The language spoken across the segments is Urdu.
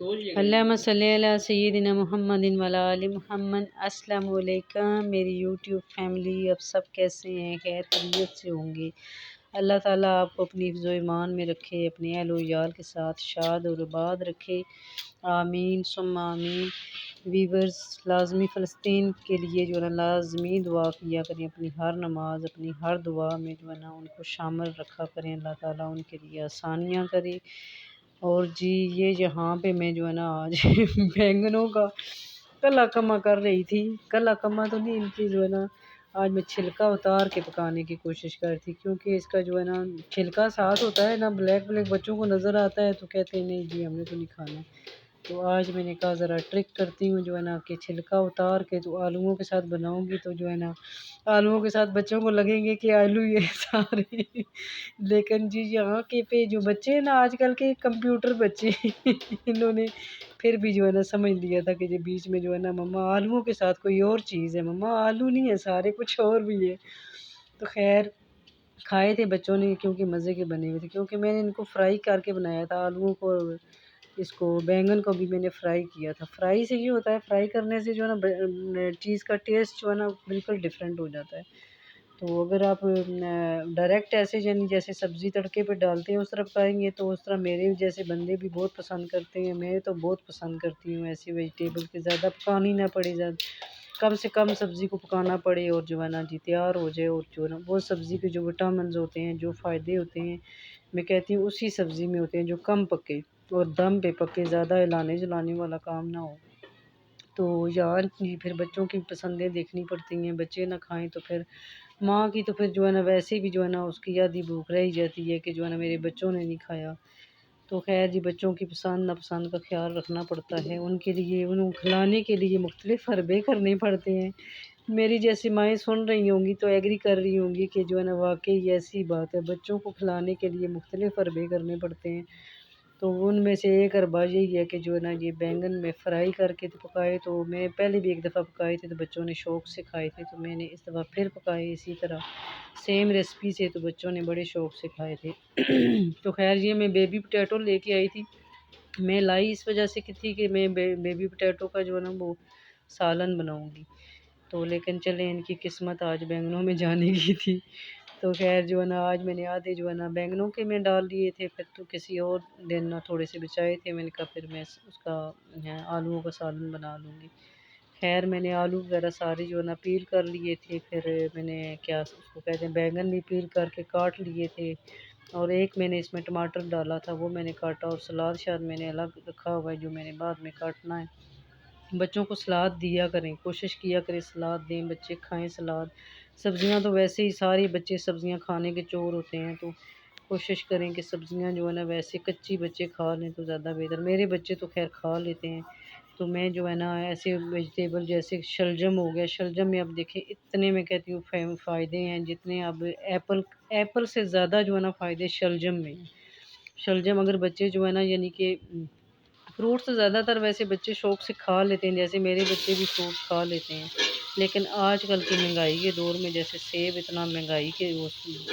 اللہم صلی علی سیدنا محمد وعلی آل محمد۔ السلام علیکم میری یوٹیوب فیملی، اب سب کیسے ہیں؟ خیر خیریت سے ہوں گے۔ اللہ تعالیٰ آپ کو اپنی حفظ و ایمان میں رکھے، اپنے اہل و عیال کے ساتھ شاد اور آباد رکھے، آمین ثم آمین۔ ویورز لازمی فلسطین کے لیے جو ہے نا لازمی دعا کیا کریں، اپنی ہر نماز اپنی ہر دعا میں جو ہے نا ان کو شامل رکھا کریں، اللہ تعالیٰ ان کے لیے آسانیاں کرے۔ اور جی یہ یہاں پہ میں جو ہے نا آج بینگنوں کا کلا کما کر رہی تھی، کلا کما تو نہیں، ان کی جو ہے نا آج میں چھلکا اتار کے پکانے کی کوشش کر رہی تھی، کیونکہ اس کا جو ہے نا چھلکا ساتھ ہوتا ہے نا، بلیک بلیک بچوں کو نظر آتا ہے تو کہتے ہیں نہیں جی ہم نے تو نہیں کھانا۔ تو آج میں نے کہا ذرا ٹرک کرتی ہوں جو ہے نا کہ چھلکا اتار کے تو آلوؤں کے ساتھ بناؤں گی، تو جو ہے نا آلوؤں کے ساتھ بچوں کو لگیں گے کہ آلو یہ سارے لیکن جی یہاں کے پہ جو بچے ہیں نا آج کل کے کمپیوٹر بچے انہوں نے پھر بھی جو ہے نا سمجھ لیا تھا کہ یہ بیچ میں جو ہے نا مما آلوؤں کے ساتھ کوئی اور چیز ہے، مما آلو نہیں ہے سارے کچھ اور بھی ہے۔ تو خیر کھائے تھے بچوں نے کیونکہ مزے کے بنے ہوئے تھے، کیونکہ میں نے ان کو فرائی کر کے بنایا تھا آلوؤں کو، اس کو بینگن کو بھی میں نے فرائی کیا تھا۔ فرائی سے یہ ہوتا ہے، فرائی کرنے سے جو ہے نا چیز کا ٹیسٹ جو ہے نا بالکل ڈیفرنٹ ہو جاتا ہے۔ تو اگر آپ ڈائریکٹ ایسے یعنی جیسے سبزی تڑکے پہ ڈالتے ہیں اس طرح پکائیں گے تو اس طرح میرے جیسے بندے بھی بہت پسند کرتے ہیں، میں تو بہت پسند کرتی ہوں ایسی ویجیٹیبل کہ زیادہ پکانی نہ پڑے، کم سے کم سبزی کو پکانا پڑے اور جو ہے نا جی تیار ہو جائے، اور جو ہے نا وہ سبزی کے جو وٹامنز ہوتے ہیں، جو فائدے ہوتے ہیں، میں کہتی ہوں اسی سبزی میں ہوتے ہیں، جو کم پکے اور دم پہ پکے، زیادہ ہلانے جلانے والا کام نہ ہو۔ تو یار جی پھر بچوں کی پسندیں دیکھنی پڑتی ہیں، بچے نہ کھائیں تو پھر ماں کی تو پھر جو ہے نا ویسے بھی جو ہے نا اس کی آدھی بھوک رہ ہی جاتی ہے کہ جو ہے نا میرے بچوں نے نہیں کھایا۔ تو خیر جی بچوں کی پسند ناپسند کا خیال رکھنا پڑتا ہے، ان کے لیے انہوں کھلانے کے لیے مختلف حربے کرنے پڑتے ہیں۔ میری جیسی مائیں سن رہی ہوں گی تو ایگری کر رہی ہوں گی کہ جو ہے نا واقعی ایسی بات ہے، بچوں کو کھلانے کے لیے مختلف حربے کرنے پڑتے ہیں۔ تو ان میں سے ایک حربہ یہی ہے کہ جو ہے نا یہ بینگن میں فرائی کر کے تو پکائے، تو میں پہلے بھی ایک دفعہ پکائے تھے تو بچوں نے شوق سے کھائے تھے، تو میں نے اس دفعہ پھر پکائے اسی طرح سیم ریسپی سے، تو بچوں نے بڑے شوق سے کھائے تھے۔ تو خیر یہ میں بیبی پوٹیٹو لے کے آئی تھی، میں لائی اس وجہ سے کی تھی کہ میں بیبی پوٹیٹو کا جو ہے نا وہ سالن بناؤں گی، تو لیکن چلیں ان کی قسمت آج بینگنوں میں جانے کی تھی۔ تو خیر جو ہے نا آج میں نے آدھے جو ہے نا بینگنوں کے میں ڈال دیے تھے، پھر تو کسی اور دن نا تھوڑے سے بچائے تھے، میں نے کہا پھر میں اس کا آلوؤں کا سالن بنا لوں گی۔ خیر میں نے آلو وغیرہ سارے جو ہے نا پیل کر لیے تھے، پھر میں نے کیا اس کو کہتے ہیں بینگن بھی پیل کر کے کاٹ لیے تھے، اور ایک میں نے اس میں ٹماٹر ڈالا تھا وہ میں نے کاٹا، اور سلاد شاد میں نے الگ رکھا ہوا ہے جو میں نے بعد میں کاٹنا ہے۔ بچوں کو سلاد دیا کریں، کوشش کیا کریں سلاد دیں، بچے کھائیں سلاد۔ سبزیاں تو ویسے ہی ساری بچے سبزیاں کھانے کے چور ہوتے ہیں، تو کوشش کریں کہ سبزیاں جو ہے نا ویسے کچی بچے کھا لیں تو زیادہ بہتر۔ میرے بچے تو خیر کھا لیتے ہیں، تو میں جو ہے نا ایسے ویجیٹیبل جیسے شلجم ہو گیا، شلجم میں اب دیکھیں اتنے میں کہتی ہوں فائدے ہیں جتنے اب ایپل سے زیادہ جو ہے نا فائدے شلجم میں ہیں۔ شلجم اگر بچے جو ہے نا یعنی کہ فروٹ سے زیادہ تر ویسے بچے شوق سے کھا لیتے ہیں، جیسے میرے بچے بھی فروٹ کھا لیتے ہیں، لیکن آج کل کی مہنگائی کے دور میں جیسے سیب اتنا مہنگائی کے وہ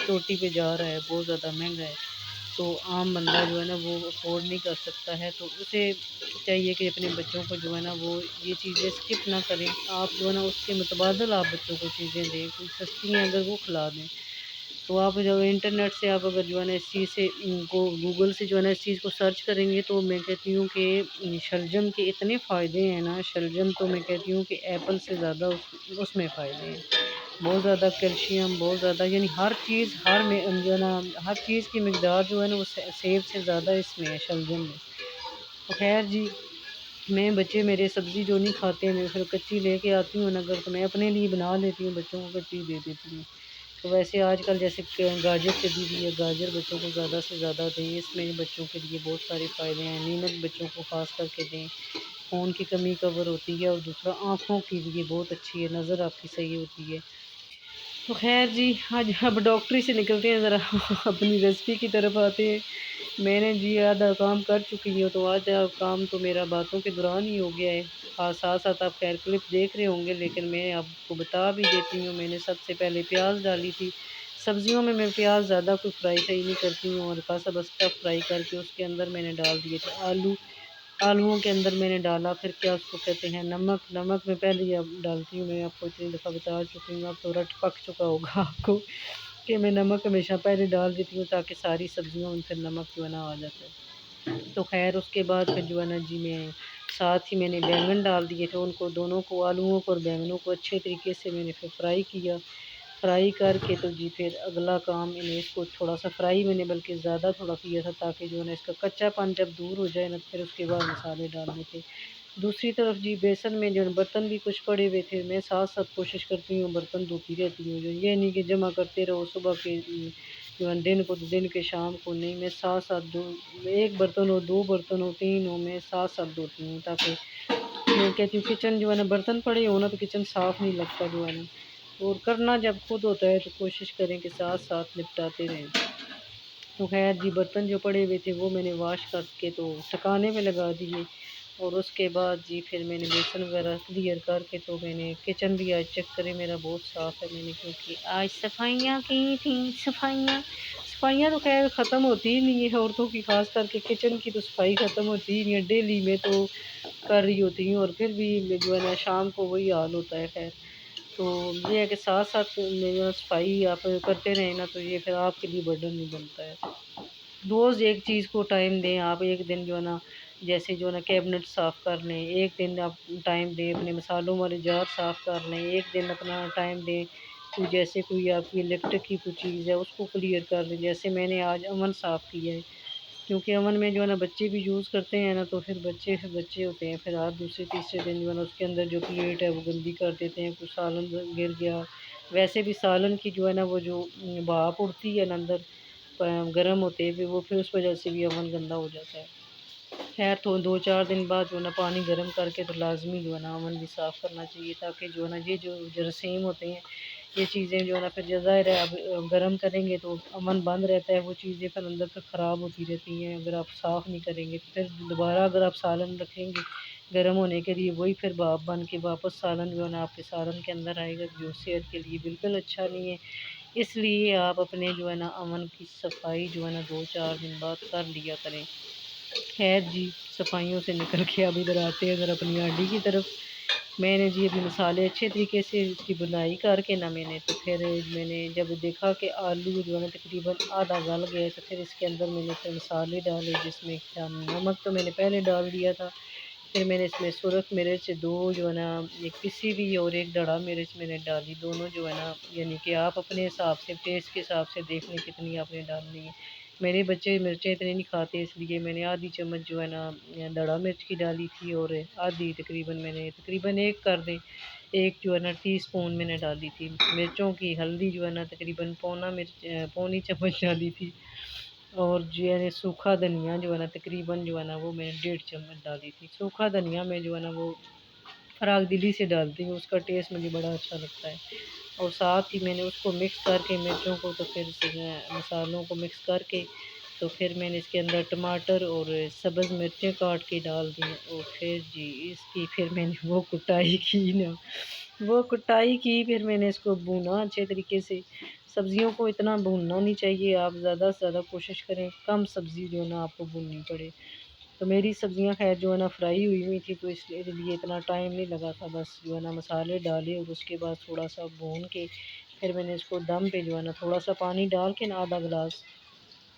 چوٹی پہ جا رہا ہے، بہت زیادہ مہنگا ہے، تو عام بندہ جو ہے نا وہ افورڈ نہیں کر سکتا ہے، تو اسے چاہیے کہ اپنے بچوں کو جو ہے نا وہ یہ چیزیں اسکپ نہ کریں، آپ جو ہے نا اس کے متبادل آپ بچوں کو چیزیں دیں، کوئی سستی ہیں اگر وہ کھلا دیں۔ تو آپ جو انٹرنیٹ سے آپ اگر جو ہے نا اس چیز سے گوگل سے جو ہے نا اس چیز کو سرچ کریں گے تو میں کہتی ہوں کہ شلجم کے اتنے فائدے ہیں نا، شلجم تو میں کہتی ہوں کہ ایپل سے زیادہ اس میں فائدے ہیں، بہت زیادہ کیلشیم، بہت زیادہ یعنی ہر چیز جو ہے نا ہر چیز کی مقدار جو ہے نا وہ سیب سے زیادہ اس میں ہے شلجم میں۔ تو خیر جی میں بچے میرے سبزی جو نہیں کھاتے میں پھر کچی لے کے آتی ہوں اگر تو میں اپنے لیے بنا لیتی ہوں، بچوں کو کچی دے دیتی ہوں۔ تو ویسے آج کل جیسے گاجر چلی ہوئی ہے، گاجر بچوں کو زیادہ سے زیادہ دیں، اس میں بچوں کے لیے بہت سارے فائدے ہیں، نیمک بچوں کو خاص کر کے دیں، خون کی کمی کور ہوتی ہے، اور دوسرا آنکھوں کے لیے بہت اچھی ہے، نظر آپ کی صحیح ہوتی ہے۔ تو خیر جی آج اب ڈاکٹری سے نکلتے ہیں، ذرا اپنی ریسپی کی طرف آتے ہیں۔ میں نے جی آدھا کام کر چکی ہوں، تو آدھا کام تو میرا باتوں کے دوران ہی ہو گیا ہے، ساتھ ساتھ آپ خیر کلپ دیکھ رہے ہوں گے، لیکن میں آپ کو بتا بھی دیتی ہوں، میں نے سب سے پہلے پیاز ڈالی تھی۔ سبزیوں میں پیاز زیادہ کوئی فرائی نہیں کرتی ہوں، اور ہلکا سا بس فرائی کر کے اس کے اندر میں نے ڈال دیے تھے آلو، آلوؤں کے اندر میں نے ڈالا، پھر کیا اس کو کہتے ہیں نمک میں پہلے ہی اب ڈالتی ہوں، میں آپ کو اتنی دفعہ بتا چکی ہوں، اب تو رٹ پک چکا ہوگا آپ کو کہ میں نمک ہمیشہ پہلے ڈال دیتی ہوں تاکہ ساری سبزیوں میں پھر نمک جو ہے نا آ جاتا ہے۔ تو خیر اس کے بعد پھر جو ہے نا جی میں ساتھ ہی میں نے بیگن ڈال دیے تھے، ان کو دونوں کو، آلوؤں کو اور بیگنوں کو اچھے طریقے سے میں نے پھر فرائی کیا۔ فرائی کر کے تو جی پھر اگلا کام انہیں اس کو تھوڑا سا فرائی میں نے بلکہ زیادہ تھوڑا کیا تھا تاکہ جو ہے نا اس کا کچا پن جب دور ہو جائے نا پھر اس کے بعد مسالے ڈالنے تھے۔ دوسری طرف جی بیسن میں جو ہے برتن بھی کچھ پڑے ہوئے تھے، میں ساتھ ساتھ کوشش کرتی ہوں برتن دھوتی رہتی ہوں، جو یہ نہیں کہ جمع کرتے رہو صبح کے جو ہے دن کو دن کے شام کو نہیں، میں ساتھ ساتھ ایک برتن ہو، دو برتن ہو، تین ہو، میں ساتھ ساتھ دھوتی ہوں تاکہ میں کہتی ہوں کچن جو ہے نا برتن پڑے ہو نا تو کچن صاف نہیں لگتا جو ہے نا، اور کرنا جب خود ہوتا ہے تو کوشش کریں کہ ساتھ ساتھ نپٹاتے رہیں۔ تو خیر جی برتن جو پڑے ہوئے تھے وہ میں نے واش کر کے تو ٹھکانے میں لگا دیے، اور اس کے بعد جی پھر میں نے بیسن وغیرہ کلیئر کر کے تو میں نے کچن بھی آج چیک کرے میرا بہت صاف ہے، میں نے کیونکہ آج صفائیاں کی تھیں، صفائیاں تو خیر ختم ہوتی ہی نہیں ہے عورتوں کی، خاص کر کے کچن کی تو صفائی ختم ہوتی ہی نہیں ہے، ڈیلی میں تو کر رہی ہوتی ہوں، اور پھر بھی جو ہے نا شام کو وہی حال ہوتا ہے۔ خیر تو یہ ہے کہ ساتھ ساتھ صفائی آپ کرتے رہیں نا تو یہ پھر آپ کے لیے برڈن نہیں بنتا ہے۔ روز ایک چیز کو ٹائم دیں، آپ ایک دن جو ہے نا جیسے جو ہے نا کیبنٹ صاف کر لیں، ایک دن آپ ٹائم دیں اپنے مسالوں والے جار صاف کر لیں، ایک دن اپنا ٹائم دیں جیسے کوئی آپ کی الیکٹرک کی کوئی چیز ہے اس کو کلیئر کر لیں، جیسے میں نے آج اوون صاف کیا ہے، کیونکہ اوون میں جو ہے نا بچے بھی یوز کرتے ہیں نا تو پھر بچے ہوتے ہیں، پھر آپ دوسرے تیسرے دن جو ہے نا اس کے اندر جو پلیٹ ہے وہ گندی کر دیتے ہیں، کچھ سالن گر گیا، ویسے بھی سالن کی جو ہے نا وہ جو بھاپ اڑتی ہے نا اندر گرم ہوتے ہوئے وہ پھر اس وجہ سے بھی اوون گندا ہو جاتا ہے۔ خیر تو 2-4 دن بعد جو ہے نا پانی گرم کر کے تو لازمی جو ہے نا اوون بھی صاف کرنا چاہیے تاکہ جو ہے نا یہ جو جراثیم ہوتے ہیں یہ چیزیں جو ہے نا پھر ظاہر ہے اب گرم کریں گے تو اوون بند رہتا ہے، وہ چیزیں پھر اندر تک خراب ہوتی رہتی ہیں، اگر آپ صاف نہیں کریں گے پھر دوبارہ اگر آپ سالن رکھیں گے گرم ہونے کے لیے وہی پھر بھاپ بن کے واپس سالن جو ہے نا آپ کے سالن کے اندر آئے گا، جو صحت کے لیے بالکل اچھا نہیں ہے۔ اس لیے آپ اپنے جو ہے نا اوون کی صفائی جو ہے نا 2-4 دن بعد کر لیا کریں۔ خیر جی صفائیوں سے نکل کے اب ادھر آتے ہیں ادھر اپنی ہانڈی کی طرف۔ میں نے جی ابھی مسالے اچھے طریقے سے اس کی بنائی کر کے نا میں نے تو پھر میں نے جب دیکھا کہ آلو جو ہے نا تقریباً آدھا گل گیا تو پھر اس کے اندر میں نے پھر مسالے ڈالے، جس میں کیا نمک تو میں نے پہلے ڈال دیا تھا، پھر میں نے اس میں سرخ مرچ 2 جو ہے نا ایک پسی ہوئی اور ایک ڈڑا مرچ میں نے ڈالی، دونوں جو ہے نا یعنی کہ آپ اپنے حساب سے ٹیسٹ کے حساب سے دیکھ لیں کتنی آپ نے ڈالنی ہے۔ میرے بچے مرچیں اتنی نہیں کھاتے اس لیے میں نے آدھی چمچ جو ہے نا دڑا مرچ کی ڈالی تھی، اور آدھی تقریباً میں نے تقریباً ایک کر دیں ایک جو ہے نا ٹی اسپون میں نے ڈالی تھی مرچوں کی، ہلدی جو ہے نا تقریباً پونی چمچ ڈالی تھی، اور جو ہے سوکھا دھنیا جو ہے نا تقریباً جو ہے نا وہ میں نے 1.5 چمچ ڈالی تھی۔ سوکھا دھنیا میں جو ہے نا وہ فراغ دلی سے ڈالتی ہوں، اس کا ٹیسٹ مجھے بڑا اچھا لگتا ہے، اور ساتھ ہی میں نے اس کو مکس کر کے مرچوں کو تو پھر مسالوں کو مکس کر کے تو پھر میں نے اس کے اندر ٹماٹر اور سبز مرچیں کاٹ کے ڈال دیں، اور پھر جی اس کی پھر میں نے وہ کٹائی کی نا پھر میں نے اس کو بھونا اچھے طریقے سے۔ سبزیوں کو اتنا بھوننا نہیں چاہیے، آپ زیادہ سے زیادہ کوشش کریں کم سبزی جو ہے نا آپ کو بھوننی پڑے۔ تو میری سبزیاں خیر جو ہے نا فرائی ہوئی تھی تو اس لیے اتنا ٹائم نہیں لگا تھا، بس جو ہے نا مسالے ڈالے اور اس کے بعد تھوڑا سا بھون کے پھر میں نے اس کو دم پہ جو ہے نا تھوڑا سا پانی ڈال کے نا آدھا گلاس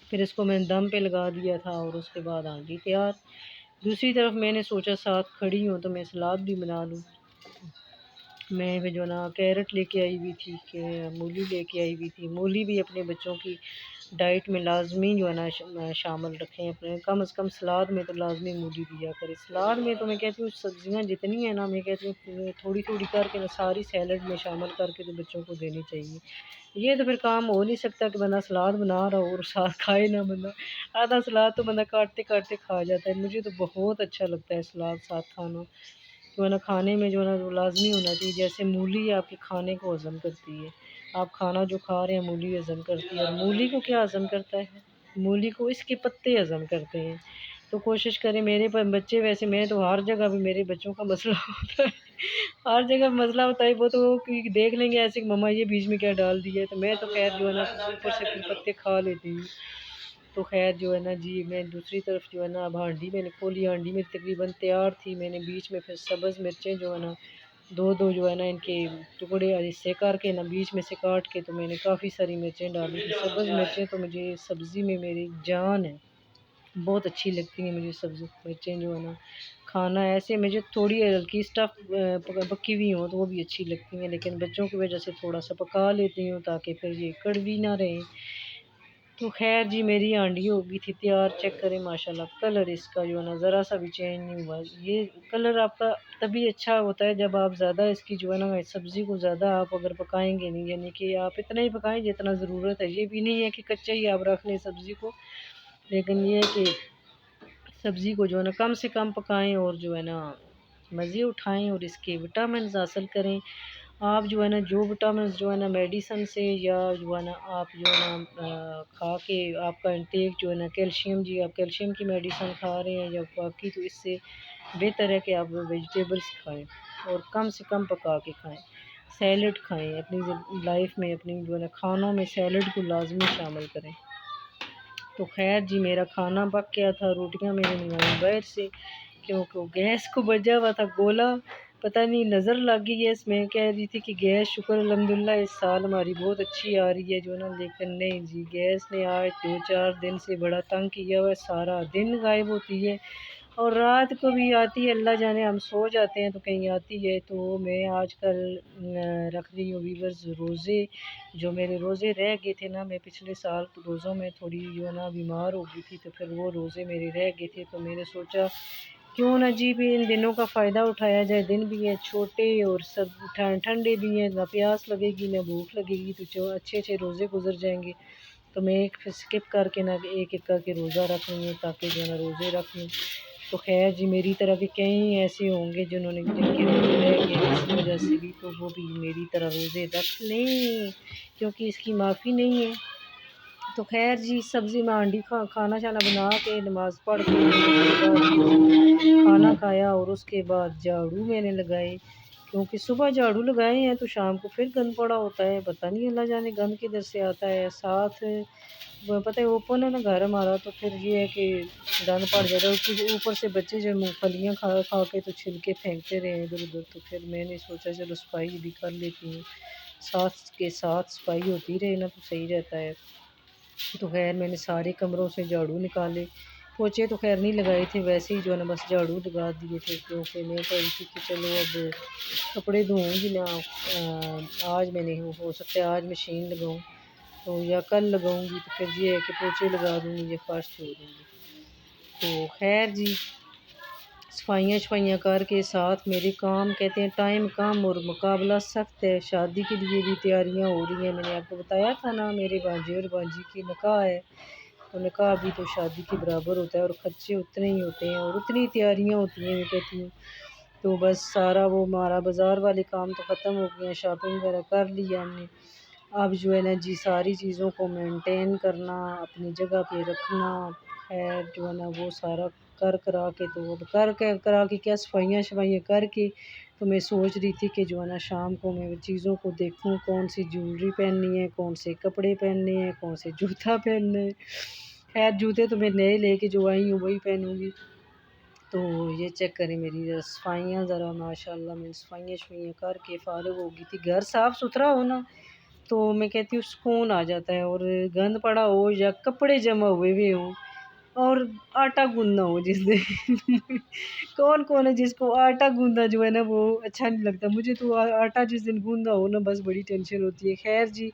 پھر اس کو میں نے دم پہ لگا دیا تھا، اور اس کے بعد ہانڈی تیار۔ دوسری طرف میں نے سوچا ساتھ کھڑی ہوں تو میں سلاد بھی بنا لوں، میں جو ہے نا کیرٹ لے کے آئی ہوئی تھی کہ مولی لے کے آئی ہوئی تھی، مولی بھی اپنے بچوں کی ڈائٹ میں لازمی جو ہے نا شامل رکھیں، اپنے کم از کم سلاد میں تو لازمی مولی دیا کرے۔ سلاد میں تو میں کہتی ہوں سبزیاں جتنی ہیں نا میں کہتی ہوں تھوڑی تھوڑی کر کے نا ساری سیلڈ میں شامل کر کے تو بچوں کو دینی چاہیے۔ یہ تو پھر کام ہو نہیں سکتا کہ بندہ سلاد بنا رہا ہو اور ساتھ کھائے نہ بندہ، آدھا سلاد تو بندہ کاٹتے کاٹتے کھا جاتا ہے، مجھے تو بہت اچھا لگتا ہے سلاد ساتھ کھانا، جو ہے نا کھانے میں جو ہے نا لازمی ہونا چاہیے، جیسے مولی آپ کے کھانے کو ہضم کرتی ہے، آپ کھانا جو کھا رہے ہیں مولی ہضم کرتی ہے، اور مولی کو کیا ہضم کرتا ہے، مولی کو اس کے پتے ہضم کرتے ہیں۔ تو کوشش کریں، میرے بچے ویسے میں تو ہر جگہ بھی میرے بچوں کا مسئلہ ہوتا ہے، ہر جگہ مسئلہ ہوتا ہے، وہ تو دیکھ لیں گے ایسے کہ مما یہ بیچ میں کیا ڈال دیا ہے، تو میں تو خیر جو ہے نا اوپر سے پھر پتے کھا لیتی ہوں۔ تو خیر جو ہے نا جی میں دوسری طرف جو ہے نا اب ہانڈی میں نے کھولی، ہانڈی میری تقریباً تیار تھی، میں نے بیچ میں پھر سبز مرچیں جو ہے نا دو دو جو ہے نا ان کے ٹکڑے حصے کر کے نا بیچ میں سے کاٹ کے تو میں نے کافی ساری مرچیں ڈالی تھی۔ سبز مرچیں تو مجھے سبزی میں میری جان ہے، بہت اچھی لگتی ہیں مجھے سبز مرچیں جو ہے نا کھانا، ایسے مجھے تھوڑی ہلکی اسٹف پکی ہوئی ہوں تو وہ بھی اچھی لگتی ہیں، لیکن بچوں کی وجہ سے تھوڑا سا پکا لیتی ہوں تاکہ پھر یہ کڑوی نہ رہیں۔ تو خیر جی میری ہانڈی ہو گئی تھی تیار، چیک کریں ماشاءاللہ کلر اس کا جو ہے نا ذرا سا بھی چینج نہیں ہوا۔ یہ کلر آپ کا تبھی اچھا ہوتا ہے جب آپ زیادہ اس کی جو ہے نا سبزی کو زیادہ آپ اگر پکائیں گے نہیں، یعنی کہ آپ اتنا ہی پکائیں جتنا ضرورت ہے، یہ بھی نہیں ہے کہ کچا ہی آپ رکھ لیں سبزی کو، لیکن یہ ہے کہ سبزی کو جو ہے نا کم سے کم پکائیں اور جو ہے نا مزے اٹھائیں اور اس کے وٹامنز حاصل کریں۔ آپ جو ہے نا جو وٹامنز جو ہے نا میڈیسن سے یا جو ہے نا آپ جو ہے نا کھا کے آپ کا انٹیک جو ہے نا کیلشیم، جی آپ کیلشیم کی میڈیسن کھا رہے ہیں یا باقی، تو اس سے بہتر ہے کہ آپ ویجیٹیبلس کھائیں اور کم سے کم پکا کے کھائیں، سیلڈ کھائیں، اپنی لائف میں اپنی جو ہے نا کھانوں میں سیلڈ کو لازمی شامل کریں۔ تو خیر جی میرا کھانا پک گیا تھا، روٹیاں میں نے منگائی باہر سے کیونکہ گیس کو بجا ہوا تھا گولا، پتہ نہیں نظر لگ گئی ہے اس میں، کہہ رہی تھی کہ گیس شکر الحمدللہ اس سال ہماری بہت اچھی آ رہی ہے جو نا، لیکن نہیں جی گیس نے آج 2-4 دن سے بڑا تنگ کیا ہوا ہے، سارا دن غائب ہوتی ہے اور رات کو بھی آتی ہے، اللہ جانے ہم سو جاتے ہیں تو کہیں آتی ہے۔ تو میں آج کل رکھ رہی ہوں ویورز روزے، جو میرے روزے رہ گئے تھے نا، میں پچھلے سال روزوں میں تھوڑی جو ہے نا بیمار ہو گئی تھی تو پھر وہ روزے میرے رہ گئے تھے، تو میں نے سوچا کیوں نہ جی بھی ان دنوں کا فائدہ اٹھایا جائے، دن بھی ہیں چھوٹے اور سب ٹھنڈے بھی ہیں، نہ پیاس لگے گی نہ بھوک لگے گی، تو جو اچھے روزے گزر جائیں گے، تو میں ایک پھر سکپ کر کے نہ ایک ایک کر کے روزہ رکھ لوں گی تاکہ جو ہے نا روزے رکھ لوں۔ تو خیر جی میری طرح بھی کئی ایسے ہوں گے جن کے روزے رہ گئے اس وجہ سے بھی، تو وہ بھی میری طرح روزے رکھ لیں کیونکہ اس کی معافی نہیں ہے۔ تو خیر جی سبزی میں ہانڈی کھانا شانا بنا کے نماز پڑھ کے کھانا کھایا اور اس کے بعد جھاڑو میں نے لگائے، کیونکہ صبح جھاڑو لگائے ہیں تو شام کو پھر گند پڑا ہوتا ہے، پتہ نہیں اللہ جانے گند کدھر سے آتا ہے، ساتھ پتہ ہے اوپن ہے نا گھر ہمارا، تو پھر یہ ہے کہ گند پڑ جاتا ہے، اوپر سے بچے جو مونگ پھلیاں کھا کے تو چھلکے پھینکتے رہے ادھر ادھر، تو پھر میں نے سوچا چلو صفائی بھی کر لیتی ہوں، ساتھ کے ساتھ صفائی ہوتی رہے نا تو صحیح رہتا ہے۔ تو خیر میں نے سارے کمروں سے جھاڑو نکالے، پوچھے تو خیر نہیں لگائے تھے، ویسے ہی جو ہے نا بس جھاڑو لگا دیے تھے، کیونکہ میں کہہ رہی تھی کہ چلو اب کپڑے دھوؤں گی نا، آج میں نہیں ہو سکتا آج مشین لگاؤں تو یا کل لگاؤں گی، تو پھر یہ ہے کہ پوچھے لگا دوں گی یا فرش دھو دوں گی۔ تو خیر جی صفائیاں شفائیاں کر کے ساتھ میرے کام کہتے ہیں ٹائم کم اور مقابلہ سخت ہے، شادی کے لیے بھی تیاریاں ہو رہی ہیں، میں نے آپ کو بتایا تھا نا میرے بھانجے اور بھانجی کی نکاح ہے، تو نکاح بھی تو شادی کے برابر ہوتا ہے اور خرچے اتنے ہی ہوتے ہیں اور اتنی تیاریاں ہوتی ہیں، میں کہتی ہوں۔ تو بس سارا وہ ہمارا بازار والے کام تو ختم ہو گئے ہیں، شاپنگ وغیرہ کر لیا ہم نے، اب جو ہے نا جی ساری چیزوں کو مینٹین کرنا، اپنی جگہ پہ رکھنا، خیر جو ہے نا وہ سارا کرا کے تو اب کرا کے کیا صفائیاں شفائیاں کر کے تو میں سوچ رہی تھی کہ جو ہے نا شام کو میں چیزوں کو دیکھوں کون سی جویلری پہننی ہے، کون سے کپڑے پہننے ہیں، کون سے جوتا پہننا ہے، خیر جوتے تو میں نئے لے کے جو آئی ہوں وہی پہنوں گی۔ تو یہ چیک کریں میری صفائیاں ذرا ماشاءاللہ میں صفائیاں شفائیاں کر کے فارغ ہو گئی تھی، گھر صاف ستھرا ہونا تو میں کہتی ہوں سکون آ جاتا ہے، اور گند پڑا ہو یا کپڑے جمع ہوئے ہوئے ہوں اور آٹا گوندنا ہو جس دن کون ہے جس کو آٹا گوندنا جو ہے نا وہ اچھا نہیں لگتا، مجھے تو آٹا جس دن گوندا ہو نا بس بڑی ٹینشن ہوتی ہے۔ خیر جی